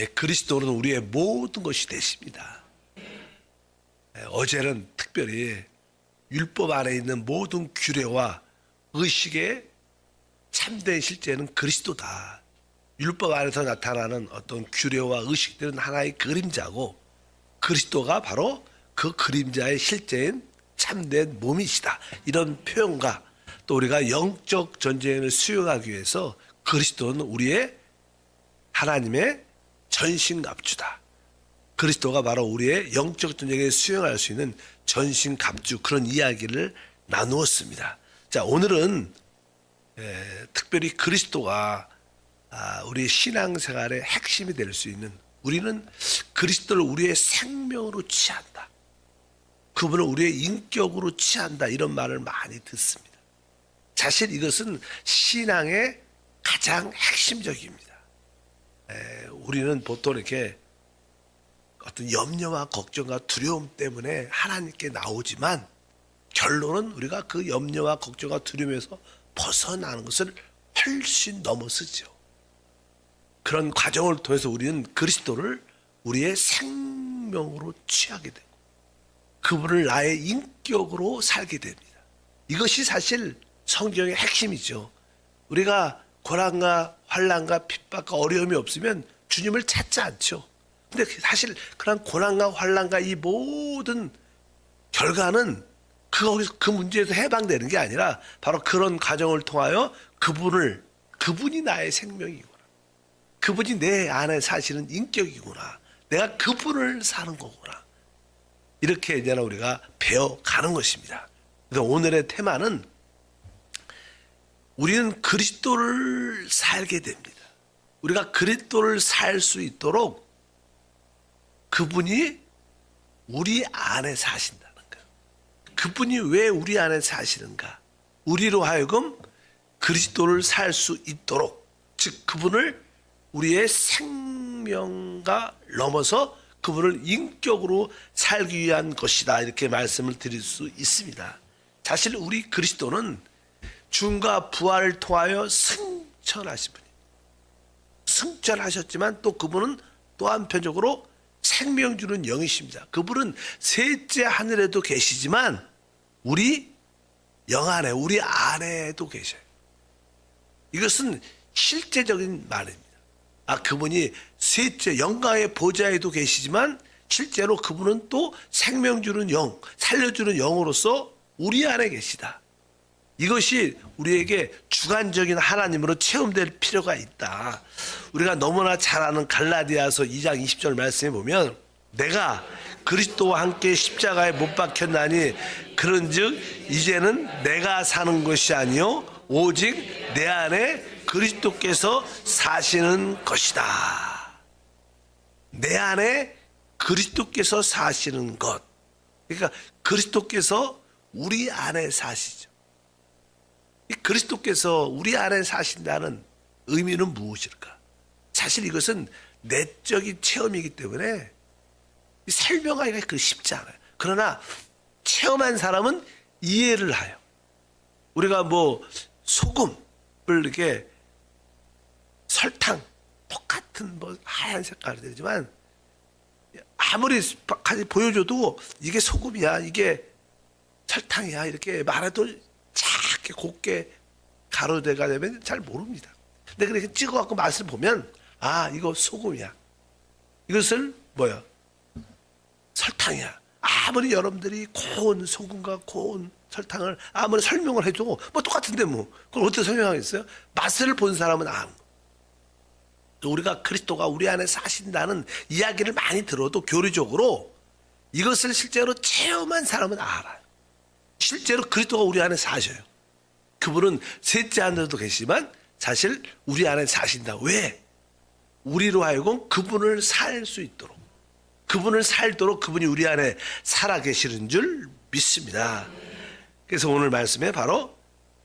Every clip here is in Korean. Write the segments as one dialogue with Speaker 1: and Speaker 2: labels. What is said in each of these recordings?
Speaker 1: 그리스도는 우리의 모든 것이 되십니다. 어제는 특별히 율법 안에 있는 모든 규례와 의식의 참된 실제는 그리스도다. 율법 안에서 나타나는 어떤 규례와 의식들은 하나의 그림자고 그리스도가 바로 그 그림자의 실제인 참된 몸이시다. 이런 표현과 또 우리가 영적 전쟁을 수용하기 위해서 그리스도는 우리의 하나님의 전신갑주다. 그리스도가 바로 우리의 영적 전쟁에 수용할 수 있는 전신갑주, 그런 이야기를 나누었습니다. 자, 오늘은 특별히 그리스도가 우리 신앙생활의 핵심이 될 수 있는, 우리는 그리스도를 우리의 생명으로 취한다, 그분을 우리의 인격으로 취한다, 이런 말을 많이 듣습니다. 사실 이것은 신앙의 가장 핵심적입니다. 우리는 보통 이렇게 어떤 염려와 걱정과 두려움 때문에 하나님께 나오지만 결론은 우리가 그 염려와 걱정과 두려움에서 벗어나는 것을 훨씬 넘어서죠. 그런 과정을 통해서 우리는 그리스도를 우리의 생명으로 취하게 되고 그분을 나의 인격으로 살게 됩니다. 이것이 사실 성경의 핵심이죠. 우리가 고난과 환난과 핍박과 어려움이 없으면 주님을 찾지 않죠. 근데 사실 그런 고난과 환난과 이 모든 결과는 그 문제에서 해방되는 게 아니라 바로 그런 과정을 통하여 그분이 나의 생명이구나, 그분이 내 안에 사시는 인격이구나, 내가 그분을 사는 거구나, 이렇게 이제 우리가 배워가는 것입니다. 그래서 오늘의 테마는 우리는 그리스도를 살게 됩니다. 우리가 그리스도를 살 수 있도록 그분이 우리 안에 사신다는 거예요. 그분이 왜 우리 안에 사시는가? 우리로 하여금 그리스도를 살 수 있도록, 즉 그분을 우리의 생명과 넘어서 그분을 인격으로 살기 위한 것이다, 이렇게 말씀을 드릴 수 있습니다. 사실 우리 그리스도는 죽음과 부활을 통하여 승천하신 분입니다. 승천하셨지만 또 그분은 또 한편적으로 생명 주는 영이십니다. 그분은 셋째 하늘에도 계시지만 우리 영 안에, 우리 안에도 계셔요. 이것은 실제적인 말입니다. 그분이 셋째 영광의 보좌에도 계시지만 실제로 그분은 또 생명 주는 영, 살려주는 영으로서 우리 안에 계시다. 이것이 우리에게 주관적인 하나님으로 체험될 필요가 있다. 우리가 너무나 잘 아는 갈라디아서 2장 20절 말씀에 보면 내가 그리스도와 함께 십자가에 못 박혔나니 그런즉 이제는 내가 사는 것이 아니요 오직 내 안에 그리스도께서 사시는 것이다. 내 안에 그리스도께서 사시는 것. 그러니까 그리스도께서 우리 안에 사시죠. 그리스도께서 우리 안에 사신다는 의미는 무엇일까? 사실 이것은 내적인 체험이기 때문에 설명하기가 쉽지 않아요. 그러나 체험한 사람은 이해를 해요. 우리가 소금을 이렇게 설탕 똑같은 하얀 색깔이 되지만 아무리 보여줘도 이게 소금이야, 이게 설탕이야 이렇게 말해도 작게 곱게 가루대가 되면 잘 모릅니다. 근데 그렇게 찍어갖고 맛을 보면 이거 소금이야, 이것을 설탕이야. 아무리 여러분들이 고운 소금과 고운 설탕을 아무리 설명을 해도 똑같은데 그걸 어떻게 설명하겠어요? 맛을 본 사람은 우리가 그리스도가 우리 안에 사신다는 이야기를 많이 들어도 교리적으로 이것을 실제로 체험한 사람은 알아요. 실제로 그리스도가 우리 안에 사셔요. 그분은 셋째 하늘에도 계시지만 사실 우리 안에 사신다. 왜? 우리로 하여금 그분을 살 수 있도록, 그분을 살도록 그분이 우리 안에 살아계시는 줄 믿습니다. 그래서 오늘 말씀에 바로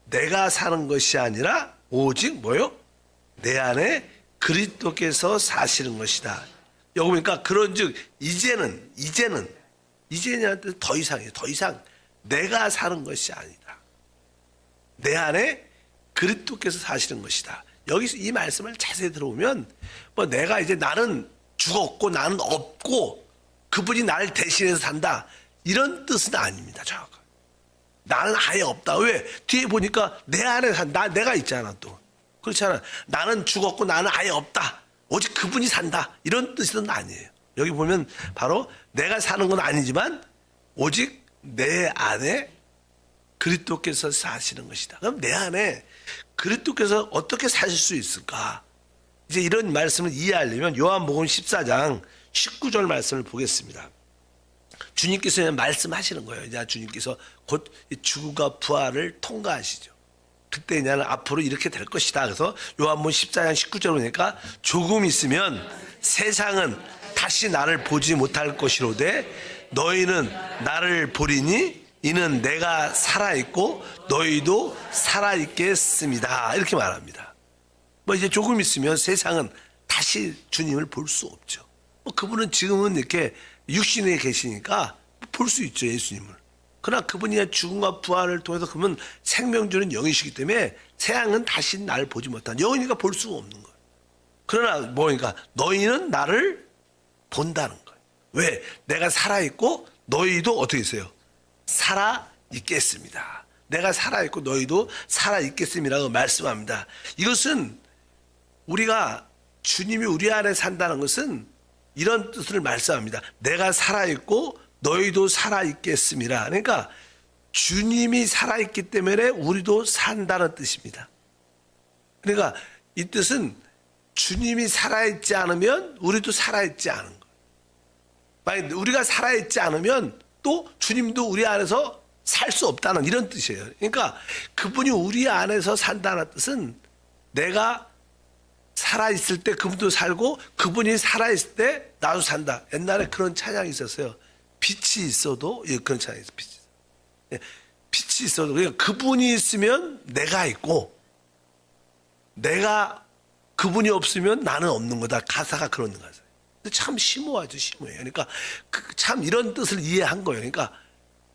Speaker 1: 내가 사는 것이 아니라 오직 내 안에 그리스도께서 사시는 것이다. 여기 보니까 그런즉 이제는 더 이상이에요. 더 이상 내가 사는 것이 아니다. 내 안에 그리스도께서 사시는 것이다. 여기서 이 말씀을 자세히 들어보면 내가 이제 나는 죽었고 나는 없고 그분이 나를 대신해서 산다. 이런 뜻은 아닙니다. 정확하게. 나는 아예 없다. 왜? 뒤에 보니까 내 안에 산다. 내가 있잖아 또. 그렇잖아. 나는 죽었고 나는 아예 없다. 오직 그분이 산다. 이런 뜻은 아니에요. 여기 보면 바로 내가 사는 건 아니지만 오직 내 안에 그리스도께서 사시는 것이다. 그럼 내 안에 그리스도께서 어떻게 사실 수 있을까? 이제 이런 말씀을 이해하려면 요한복음 14장 19절 말씀을 보겠습니다. 주님께서 말씀하시는 거예요. 이제 주님께서 곧 죽음과 부활을 통과하시죠. 그때 이제 앞으로 이렇게 될 것이다. 그래서 요한복음 14장 19절 보니까 조금 있으면 세상은 다시 나를 보지 못할 것이로되 너희는 나를 보리니 이는 내가 살아있고 너희도 살아있겠습니다. 이렇게 말합니다. 뭐 이제 조금 있으면 세상은 다시 주님을 볼 수 없죠. 뭐 그분은 지금은 이렇게 육신에 계시니까 볼 수 있죠, 예수님을. 그러나 그분이 죽음과 부활을 통해서 그분 생명 주는 영이시기 때문에 세상은 다시 나를 보지 못한 영이니까 볼 수가 없는 거예요. 그러나 뭐니까 너희는 나를 본다는 거예요. 왜? 내가 살아있고 너희도 어떻게 있어요? 살아있겠습니다. 내가 살아있고 너희도 살아있겠습니다라고 말씀합니다. 이것은 우리가 주님이 우리 안에 산다는 것은 이런 뜻을 말씀합니다. 내가 살아있고 너희도 살아있겠습니다. 그러니까 주님이 살아있기 때문에 우리도 산다는 뜻입니다. 그러니까 이 뜻은 주님이 살아있지 않으면 우리도 살아있지 않은 거예요. 만약 우리가 살아있지 않으면 또 주님도 우리 안에서 살 수 없다는 이런 뜻이에요. 그러니까 그분이 우리 안에서 산다는 뜻은 내가 살아있을 때 그분도 살고 그분이 살아있을 때 나도 산다. 옛날에 그런 찬양이 있었어요. 빛이 있어도, 그런 찬양이 있어요. 빛이 있어도, 그러니까 그분이 있으면 내가 있고 내가 그분이 없으면 나는 없는 거다. 가사가 그런 가사예요. 참 심오하죠, 심오해요. 그러니까 참 이런 뜻을 이해한 거예요. 그러니까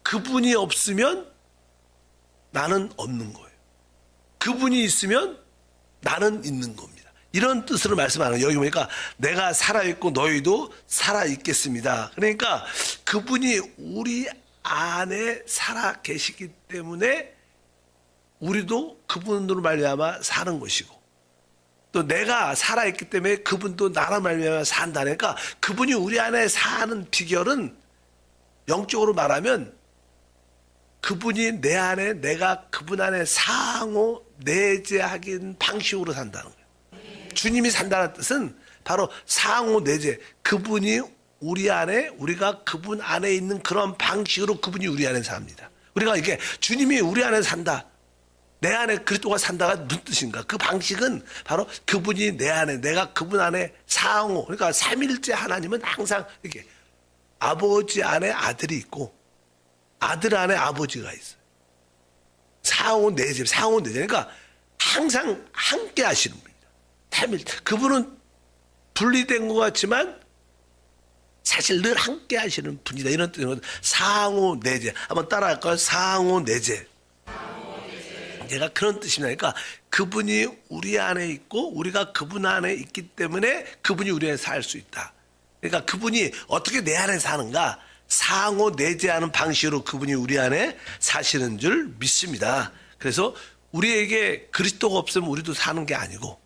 Speaker 1: 그분이 없으면 나는 없는 거예요. 그분이 있으면 나는 있는 겁니다. 이런 뜻으로 말씀하는 거예요. 여기 보니까 내가 살아있고 너희도 살아있겠습니다. 그러니까 그분이 우리 안에 살아 계시기 때문에 우리도 그분으로 말미암아 사는 것이고 또 내가 살아있기 때문에 그분도 나로 말미암아 산다니까 그분이 우리 안에 사는 비결은 영적으로 말하면 그분이 내 안에 내가 그분 안에 상호 내재하긴 방식으로 산다는 거예요. 주님이 산다는 뜻은 바로 상호 내재 그분이 우리 안에 우리가 그분 안에 있는 그런 방식으로 그분이 우리 안에 삽니다. 우리가 이게 주님이 우리 안에 산다. 내 안에 그리스도가 산다가 무슨 뜻인가? 그 방식은 바로 그분이 내 안에 내가 그분 안에 상호 그러니까 삼일째 하나님은 항상 이렇게 아버지 안에 아들이 있고 아들 안에 아버지가 있어요. 상호 내재 그러니까 항상 함께 하시는 분이다. 삼일째 그분은 분리된 것 같지만 사실 늘 함께 하시는 분이다. 이런 뜻이거든요. 상호 내재 한번 따라할까요? 상호 내재 얘가 그런 뜻입니다. 그러니까 그분이 우리 안에 있고 우리가 그분 안에 있기 때문에 그분이 우리 안에 살 수 있다. 그러니까 그분이 어떻게 내 안에 사는가 상호 내재하는 방식으로 그분이 우리 안에 사시는 줄 믿습니다. 그래서 우리에게 그리스도가 없으면 우리도 사는 게 아니고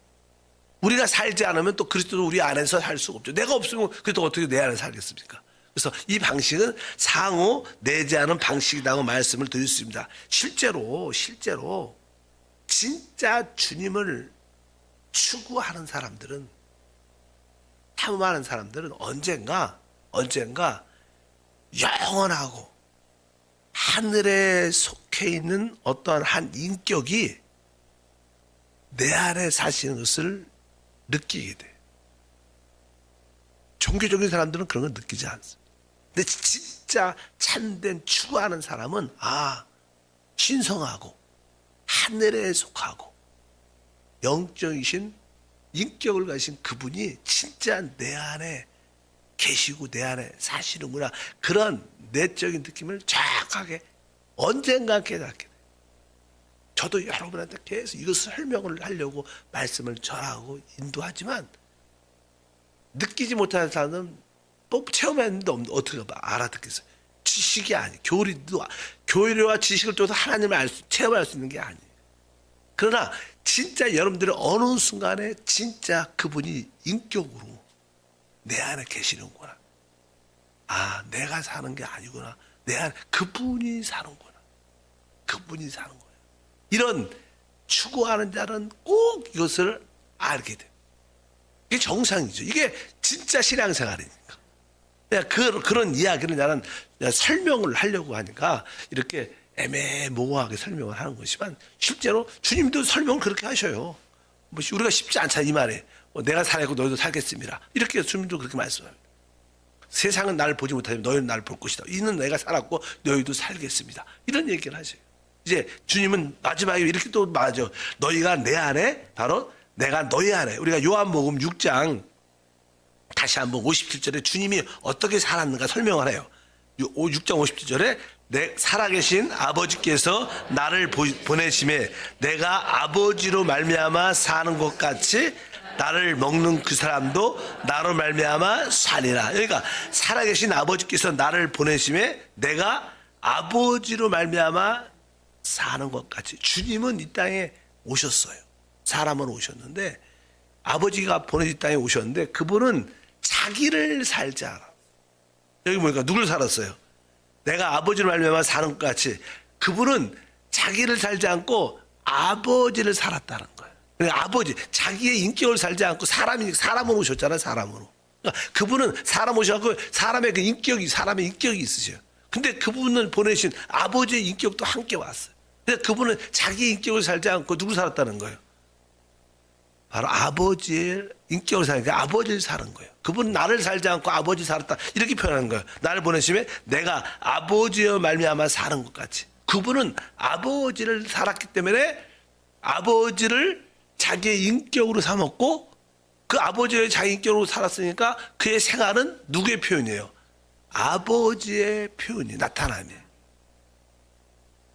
Speaker 1: 우리가 살지 않으면 또 그리스도도 우리 안에서 살 수가 없죠. 내가 없으면 그리스도가 어떻게 내 안에 살겠습니까? 그래서 이 방식은 상호 내재하는 방식이라고 말씀을 드렸습니다. 실제로 진짜 주님을 추구하는 사람들은 탐험하는 사람들은 언젠가 영원하고 하늘에 속해 있는 어떠한 한 인격이 내 안에 사시는 것을 느끼게 돼. 종교적인 사람들은 그런 걸 느끼지 않습니다. 근데 진짜 참된 추구하는 사람은 신성하고 하늘에 속하고 영적이신 인격을 가진 그분이 진짜 내 안에 계시고 내 안에 사시는구나 그런 내적인 느낌을 정확하게 언젠가 깨닫게 돼요. 저도 여러분한테 계속 이것을 설명을 하려고 말씀을 전하고 인도하지만 느끼지 못하는 사람은 뭐 체험했는데 어떻게 알아듣겠어요? 지식이 아니. 교리와 지식을 통해서 하나님을 체험할 수 있는 게 아니에요. 그러나 진짜 여러분들이 어느 순간에 진짜 그분이 인격으로 내 안에 계시는구나. 아, 내가 사는 게 아니구나. 내 안에 그분이 사는구나. 그분이 사는 거예요. 이런 추구하는 자는 꼭 이것을 알게 돼요. 이게 정상이죠. 이게 진짜 신앙생활이니까. 그런 이야기를 나는 설명을 하려고 하니까 이렇게 애매모호하게 설명을 하는 것이지만 실제로 주님도 설명을 그렇게 하셔요. 뭐 우리가 쉽지 않잖아 이 말에. 내가 살겠고 너희도 살겠습니다. 이렇게 주님도 그렇게 말씀합니다. 세상은 나를 보지 못하지만 너희는 나를 볼 것이다. 이는 내가 살았고 너희도 살겠습니다. 이런 얘기를 하셔요. 이제 주님은 마지막에 이렇게 또 말하죠. 너희가 내 안에 바로 내가 너희 안에. 우리가 요한복음 6장 다시 한번 57절에 주님이 어떻게 살았는가 설명을 해요. 6장 57절에 내 살아계신 아버지께서 나를 보내심에 내가 아버지로 말미암아 사는 것 같이 나를 먹는 그 사람도 나로 말미암아 살리라. 그러니까 살아계신 아버지께서 나를 보내심에 내가 아버지로 말미암아 사는 것 같이. 주님은 이 땅에 오셨어요. 사람은 오셨는데 아버지가 보내신 땅에 오셨는데 그분은 자기를 살지 않아. 여기 보니까 누굴 살았어요? 내가 아버지로 말미암아 사는 것 같이. 그분은 자기를 살지 않고 아버지를 살았다는 거예요. 그러니까 아버지, 자기의 인격을 살지 않고 사람으로 오셨잖아요. 사람으로. 그러니까 그분은 사람 오셔갖고 사람의 그 인격이, 사람의 인격이 있으셔요. 근데 그분은 보내신 아버지의 인격도 함께 왔어요. 근데 그분은 자기의 인격을 살지 않고 누구 살았다는 거예요? 바로 아버지의 인격을 살니까 아버지를 사는 거예요. 그분은 나를 살지 않고 아버지 살았다 이렇게 표현하는 거예요. 나를 보내심에 내가 아버지여 말미암아 사는 것 같이. 그분은 아버지를 살았기 때문에 아버지를 자기의 인격으로 삼았고 그 아버지의 자기 인격으로 살았으니까 그의 생활은 누구의 표현이에요? 아버지의 표현이 나타남이에요.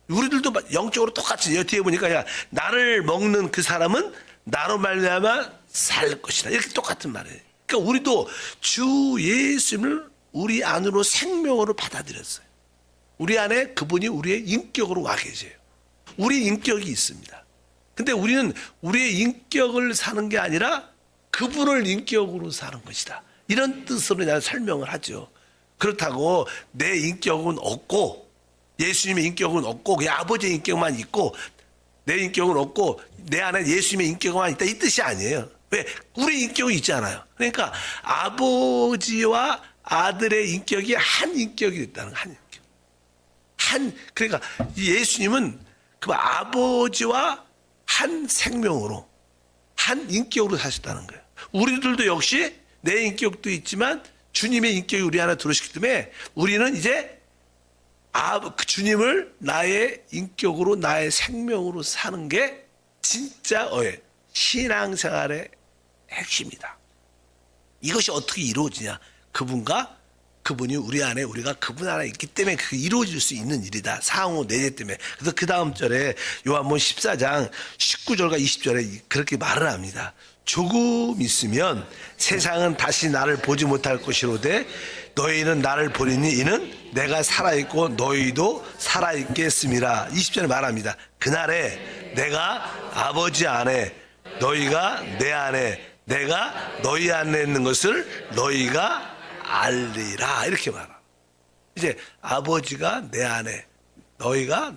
Speaker 1: 우리들도 영적으로 똑같이 뒤에 보니까 야, 나를 먹는 그 사람은 나로 말미암아 살 것이다. 이렇게 똑같은 말이에요. 그러니까 우리도 주 예수님을 우리 안으로 생명으로 받아들였어요. 우리 안에 그분이 우리의 인격으로 와 계세요. 우리 인격이 있습니다. 근데 우리는 우리의 인격을 사는 게 아니라 그분을 인격으로 사는 것이다. 이런 뜻으로 나는 설명을 하죠. 그렇다고 내 인격은 없고 예수님의 인격은 없고 그냥 아버지의 인격만 있고 내 인격은 없고 내 안에 예수님의 인격만 있다 이 뜻이 아니에요. 왜? 우리 인격이 있잖아요. 그러니까 아버지와 아들의 인격이 한 인격이 됐다는 거예요. 한 인격. 그러니까 예수님은 그 아버지와 한 생명으로 한 인격으로 사셨다는 거예요. 우리들도 역시 내 인격도 있지만 주님의 인격이 우리 안에 들어오셨기 때문에 우리는 이제 주님을 나의 인격으로 나의 생명으로 사는 게 진짜 신앙생활의 핵심이다. 이것이 어떻게 이루어지냐? 그분이 우리 안에 우리가 그분 안에 있기 때문에 그게 이루어질 수 있는 일이다. 상호 내재 때문에. 그래서 그 다음 절에 요한복음 14장 19절과 20절에 그렇게 말을 합니다. 조금 있으면 세상은 다시 나를 보지 못할 것이로되 너희는 나를 보리니 이는 내가 살아있고 너희도 살아있겠음이라. 20절에 말합니다. 그날에 내가 아버지 안에 너희가 내 안에 내가 너희 안에 있는 것을 너희가 알리라. 이렇게 말합니다. 이제 아버지가 내 안에 너희가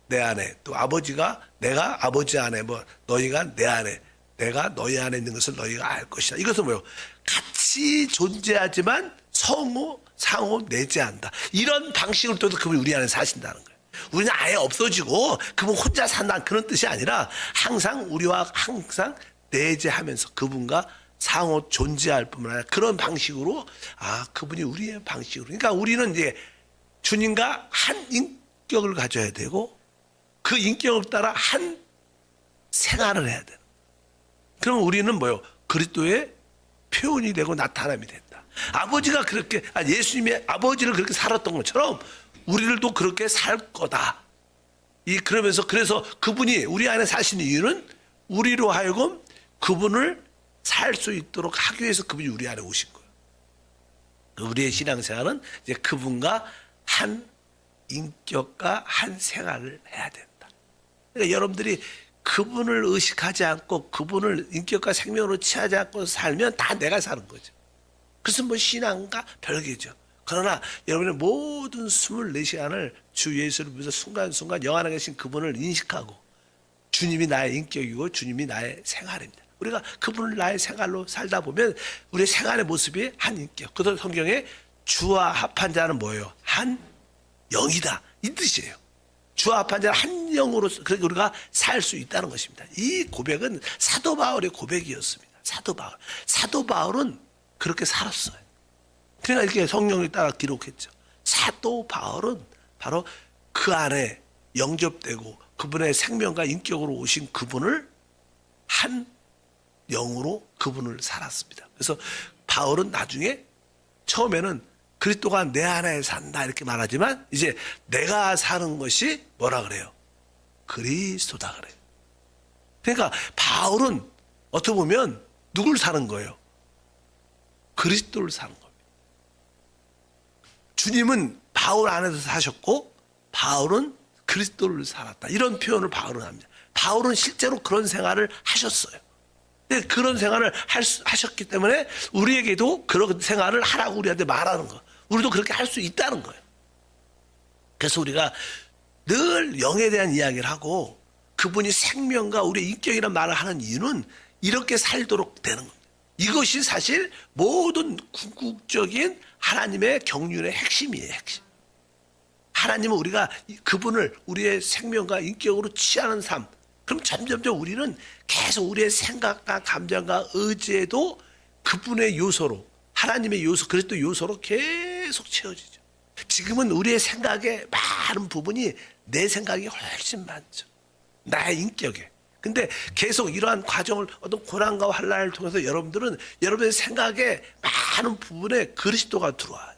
Speaker 1: 내 안에 또 아버지가 내가 아버지 안에 너희가 내 안에 내가 너희 안에 있는 것을 너희가 알 것이다. 이것은 뭐예요? 같이 존재하지만 상호 내재한다. 이런 방식을 통해서 그분이 우리 안에 사신다는 거예요. 우리는 아예 없어지고 그분 혼자 산다는 그런 뜻이 아니라 항상 우리와 항상 내재하면서 그분과 상호 존재할 뿐만 아니라 그런 방식으로 그분이 우리의 방식으로. 그러니까 우리는 이제 주님과 한 인격을 가져야 되고 그 인격을 따라 한 생활을 해야 돼요. 그럼 우리는 뭐요? 그리스도의 표현이 되고 나타남이 된다. 아버지가 그렇게 예수님의 아버지를 그렇게 살았던 것처럼 우리들도 그렇게 살 거다. 그래서 그분이 우리 안에 사시는 이유는 우리로 하여금 그분을 살 수 있도록 하기 위해서 그분이 우리 안에 오신 거예요. 우리의 신앙생활은 이제 그분과 한 인격과 한 생활을 해야 된다. 그러니까 여러분들이 그분을 의식하지 않고 그분을 인격과 생명으로 취하지 않고 살면 다 내가 사는 거죠. 그래서 뭐 신앙과 별개죠. 그러나 여러분의 모든 24시간을 주 예수를 위해서 순간순간 영 안에 계신 그분을 인식하고 주님이 나의 인격이고 주님이 나의 생활입니다. 우리가 그분을 나의 생활로 살다 보면 우리의 생활의 모습이 한 인격. 그래서 성경에 주와 합한 자는 뭐예요? 한 영이다. 이 뜻이에요. 주와 합한 자는 한 영으로 그렇게 우리가 살 수 있다는 것입니다. 이 고백은 사도 바울의 고백이었습니다. 사도 바울은 그렇게 살았어요. 그러니까 이렇게 성령이 따라 기록했죠. 사도 바울은 바로 그 안에 영접되고 그분의 생명과 인격으로 오신 그분을 한 영으로 그분을 살았습니다. 그래서 바울은 나중에 처음에는 그리스도가 내 안에 산다 이렇게 말하지만 이제 내가 사는 것이 뭐라 그래요? 그리스도다 그래요. 그러니까 바울은 어떻게 보면 누굴 사는 거예요? 그리스도를 사는 겁니다. 주님은 바울 안에서 사셨고 바울은 그리스도를 살았다. 이런 표현을 바울은 합니다. 바울은 실제로 그런 생활을 하셨어요. 근데 그런 생활을 하셨기 때문에 우리에게도 그런 생활을 하라고 우리한테 말하는 거. 우리도 그렇게 할 수 있다는 거예요. 그래서 우리가 늘 영에 대한 이야기를 하고 그분이 생명과 우리의 인격이라는 말을 하는 이유는 이렇게 살도록 되는 겁니다. 이것이 사실 모든 궁극적인 하나님의 경륜의 핵심이에요. 핵심. 하나님은 우리가 그분을 우리의 생명과 인격으로 취하는 삶. 그럼 점점점 우리는 계속 우리의 생각과 감정과 의지에도 그분의 요소로 하나님의 요소, 그리스도 요소로 계속 채워지죠. 지금은 우리의 생각의 많은 부분이 내 생각이 훨씬 많죠. 나의 인격에. 근데 계속 이러한 과정을 어떤 고난과 환난을 통해서 여러분들은 여러분의 생각의 많은 부분에 그리스도가 들어와요.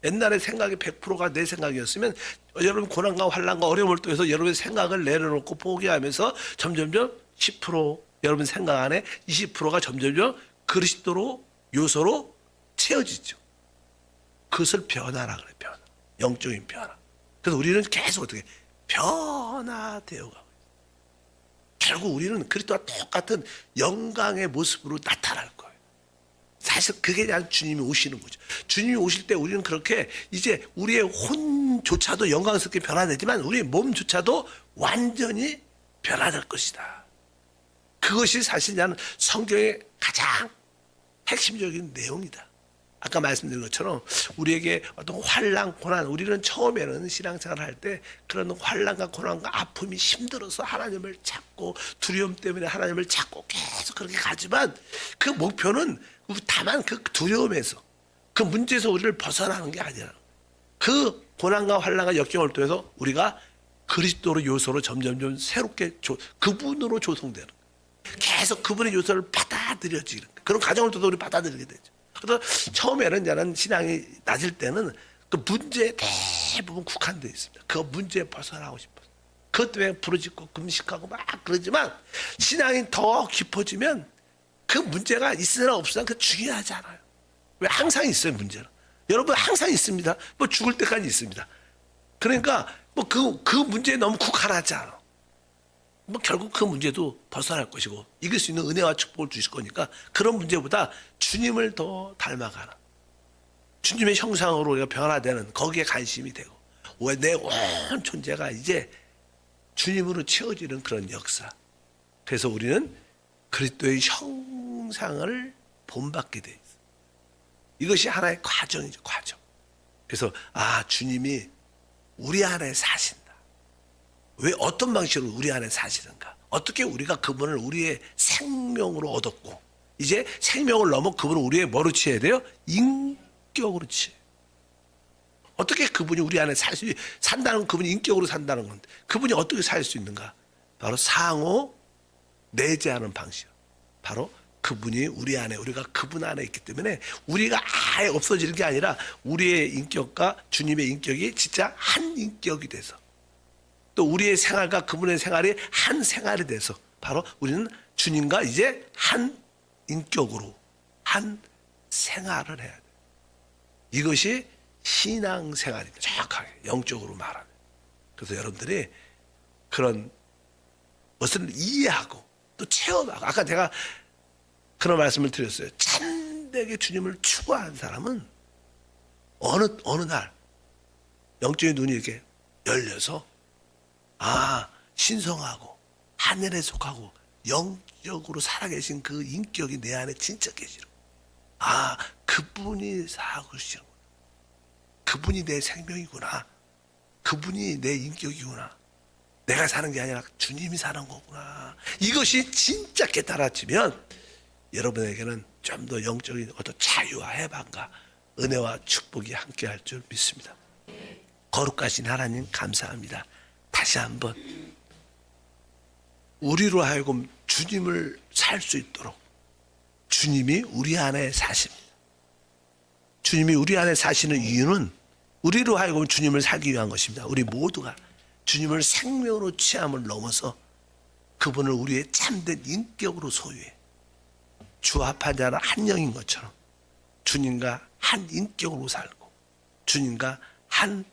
Speaker 1: 옛날에 생각이 100%가 내 생각이었으면 여러분 고난과 환난과 어려움을 통해서 여러분의 생각을 내려놓고 포기하면서 점점점 10% 여러분 생각 안에 20%가 점점점 그리스도로 요소로 채워지죠. 그것을 변화라 그래. 변화. 영적인 변화. 그래서 우리는 계속 어떻게 변화되어 가고 결국 우리는 그리스도와 똑같은 영광의 모습으로 나타날 거예요. 사실 그게 아니라 주님이 오시는 거죠. 주님이 오실 때 우리는 그렇게 이제 우리의 혼조차도 영광스럽게 변화되지만 우리의 몸조차도 완전히 변화될 것이다. 그것이 사실 나는 성경의 가장 핵심적인 내용이다. 아까 말씀드린 것처럼 우리에게 어떤 환난, 고난, 우리는 처음에는 신앙생활을 할 때 그런 환난과 고난과 아픔이 힘들어서 하나님을 찾고 두려움 때문에 하나님을 찾고 계속 그렇게 가지만 그 목표는 다만 그 두려움에서 그 문제에서 우리를 벗어나는 게 아니라 그 고난과 환난과 역경을 통해서 우리가 그리스도로 요소로 점점점 새롭게 그분으로 조성되는 거예요. 계속 그분의 요소를 받아들여지는 그런 과정을 통해서 우리 받아들이게 되죠. 그래서 처음에는 저는 신앙이 낮을 때는 그 문제에 대부분 국한되어 있습니다. 그 문제에 벗어나고 싶어서. 그것 때문에 부르짖고 금식하고 막 그러지만 신앙이 더 깊어지면 그 문제가 있으나 없으나 그 중요하지 않아요. 왜 항상 있어요, 문제는. 여러분 항상 있습니다. 뭐 죽을 때까지 있습니다. 그러니까 뭐 그 문제에 너무 국한하지 않아. 뭐 결국 그 문제도 벗어날 것이고 이길 수 있는 은혜와 축복을 주실 거니까 그런 문제보다 주님을 더 닮아가는 주님의 형상으로 우리가 변화되는 거기에 관심이 되고 왜 내 온 존재가 이제 주님으로 채워지는 그런 역사. 그래서 우리는 그리스도의 형상을 본받게 돼 있어요. 이것이 하나의 과정이죠, 과정. 그래서 주님이 우리 안에 사신다. 왜 어떤 방식으로 우리 안에 사시는가? 어떻게 우리가 그분을 우리의 생명으로 얻었고 이제 생명을 넘어 그분을 우리의 뭐로 취해야 돼요? 인격으로 취해요. 어떻게 그분이 우리 안에 산다는 그분이 인격으로 산다는 건데 그분이 어떻게 살 수 있는가? 바로 상호 내재하는 방식. 바로 그분이 우리 안에 우리가 그분 안에 있기 때문에 우리가 아예 없어지는 게 아니라 우리의 인격과 주님의 인격이 진짜 한 인격이 돼서 또 우리의 생활과 그분의 생활이 한 생활이 돼서 바로 우리는 주님과 이제 한 인격으로 한 생활을 해야 돼. 이것이 신앙생활입니다. 정확하게 영적으로 말하면. 그래서 여러분들이 그런 것을 이해하고 또 체험하고, 아까 제가 그런 말씀을 드렸어요. 참되게 주님을 추구하는 사람은 어느 날 영적인 눈이 이렇게 열려서 신성하고 하늘에 속하고 영적으로 살아계신 그 인격이 내 안에 진짜 계시고, 그분이 살아계시는, 그분이 내 생명이구나, 그분이 내 인격이구나, 내가 사는 게 아니라 주님이 사는 거구나, 이것이 진짜 깨달아지면 여러분에게는 좀 더 영적인 어떤 자유와 해방과 은혜와 축복이 함께할 줄 믿습니다. 거룩하신 하나님 감사합니다. 다시 한번 우리로 하여금 주님을 살 수 있도록 주님이 우리 안에 사십니다. 주님이 우리 안에 사시는 이유는 우리로 하여금 주님을 살기 위한 것입니다. 우리 모두가 주님을 생명으로 취함을 넘어서 그분을 우리의 참된 인격으로 소유해 주 합한 자는 한 영인 것처럼 주님과 한 인격으로 살고 주님과 한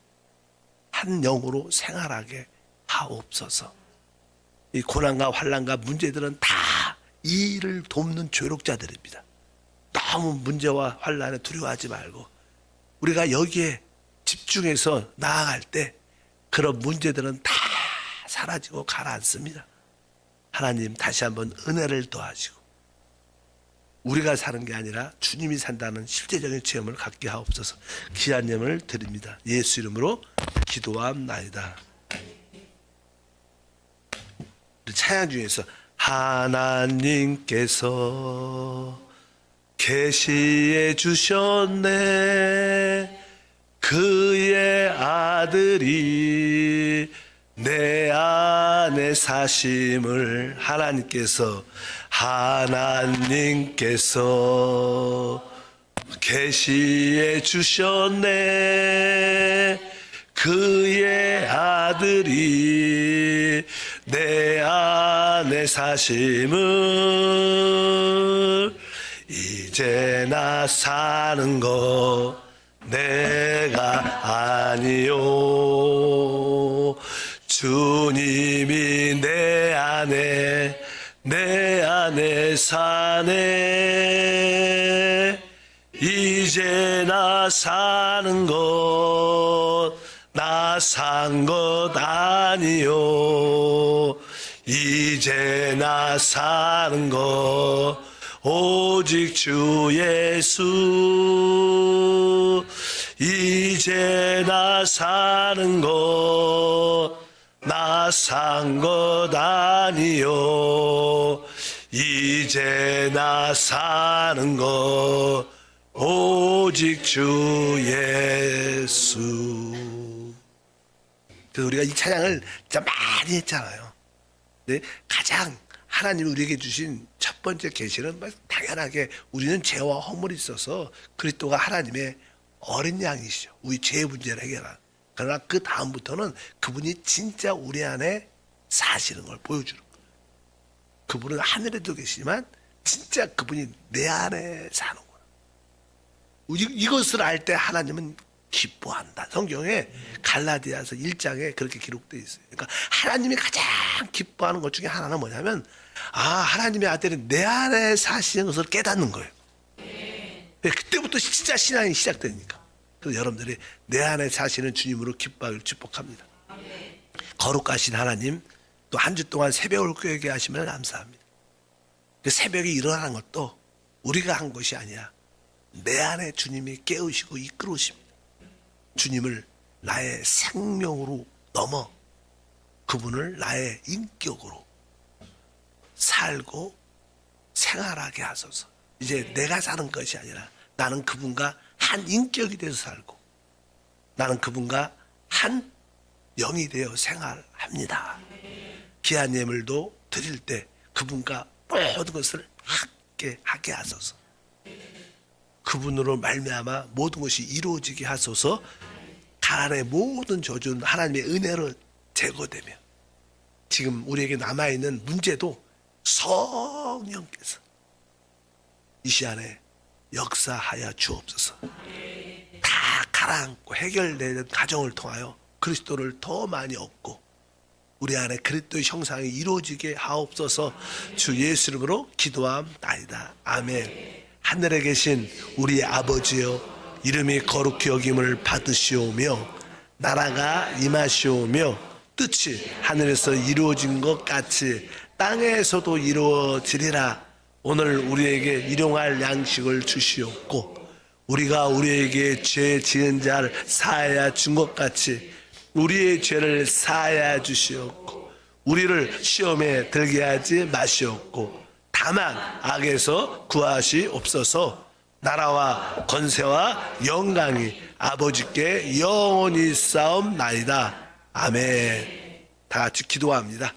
Speaker 1: 영으로 생활하게 하옵소서. 이 고난과 환난과 문제들은 다 이 일을 돕는 조력자들입니다. 너무 문제와 환난에 두려워하지 말고 우리가 여기에 집중해서 나아갈 때 그런 문제들은 다 사라지고 가라앉습니다. 하나님 다시 한번 은혜를 더하시고 우리가 사는 게 아니라 주님이 산다는 실제적인 체험을 갖게 하옵소서. 귀한 예물을 드립니다. 예수 이름으로 기도함나이다. 우리 찬양 중에서 하나님께서 계시해 주셨네, 그의 아들이 내 안에 사심을. 하나님께서 계시해 주셨네, 그의 아들이 내 안에 사심을. 이제 나 사는 것 내가 아니요, 주님이 내 안에 사네. 이제 나 사는 것 나 산 것 아니요, 이제 나 사는 것 오직 주 예수. 이제 나 사는 것 나 산 것 아니요, 이제 나 사는 것 오직 주 예수. 그래서 우리가 이 찬양을 진짜 많이 했잖아요. 근데 가장 하나님이 우리에게 주신 첫 번째 계시는 당연하게 우리는 죄와 허물이 있어서 그리스도가 하나님의 어린 양이시죠. 우리 죄의 문제를 해결한. 그러나 그 다음부터는 그분이 진짜 우리 안에 사시는 걸 보여주는 거예요. 그분은 하늘에도 계시지만 진짜 그분이 내 안에 사는 거예요. 이것을 알 때 하나님은 기뻐한다. 성경에 갈라디아서 1장에 그렇게 기록되어 있어요. 그러니까 하나님이 가장 기뻐하는 것 중에 하나는 뭐냐면 하나님의 아들이 내 안에 사시는 것을 깨닫는 거예요. 그때부터 진짜 신앙이 시작되니까. 그래서 여러분들이 내 안에 사시는 주님으로 기뻐하기를 축복합니다. 거룩하신 하나님, 또 한 주 동안 새벽을 깨게 하시면 감사합니다. 그 새벽에 일어나는 것도 우리가 한 것이 아니라 내 안에 주님이 깨우시고 이끌어오십니다. 주님을 나의 생명으로 넘어 그분을 나의 인격으로 살고 생활하게 하소서. 이제 내가 사는 것이 아니라 나는 그분과 한 인격이 되어 살고 나는 그분과 한 영이 되어 생활합니다. 귀한 예물도 드릴 때 그분과 모든 것을 함께 하게 하소서. 그분으로 말미암아 모든 것이 이루어지게 하소서. 가난의 모든 저주는 하나님의 은혜로 제거되며 지금 우리에게 남아있는 문제도 성령께서 이 시간에 역사하여 주옵소서. 다 가라앉고 해결되는 가정을 통하여 그리스도를 더 많이 얻고 우리 안에 그리스도의 형상이 이루어지게 하옵소서. 주 예수 이름으로 기도함나이다. 아멘. 하늘에 계신 우리 아버지여, 이름이 거룩히 여김을 받으시오며 나라가 임하시오며 뜻이 하늘에서 이루어진 것 같이 땅에서도 이루어지리라. 오늘 우리에게 일용할 양식을 주시옵고 우리가 우리에게 죄 지은 자를 사하여 준 것 같이 우리의 죄를 사하여 주시옵고 우리를 시험에 들게 하지 마시옵고 다만 악에서 구하시옵소서. 나라와 권세와 영광이 아버지께 영원히 싸움나이다. 아멘. 다 같이 기도합니다.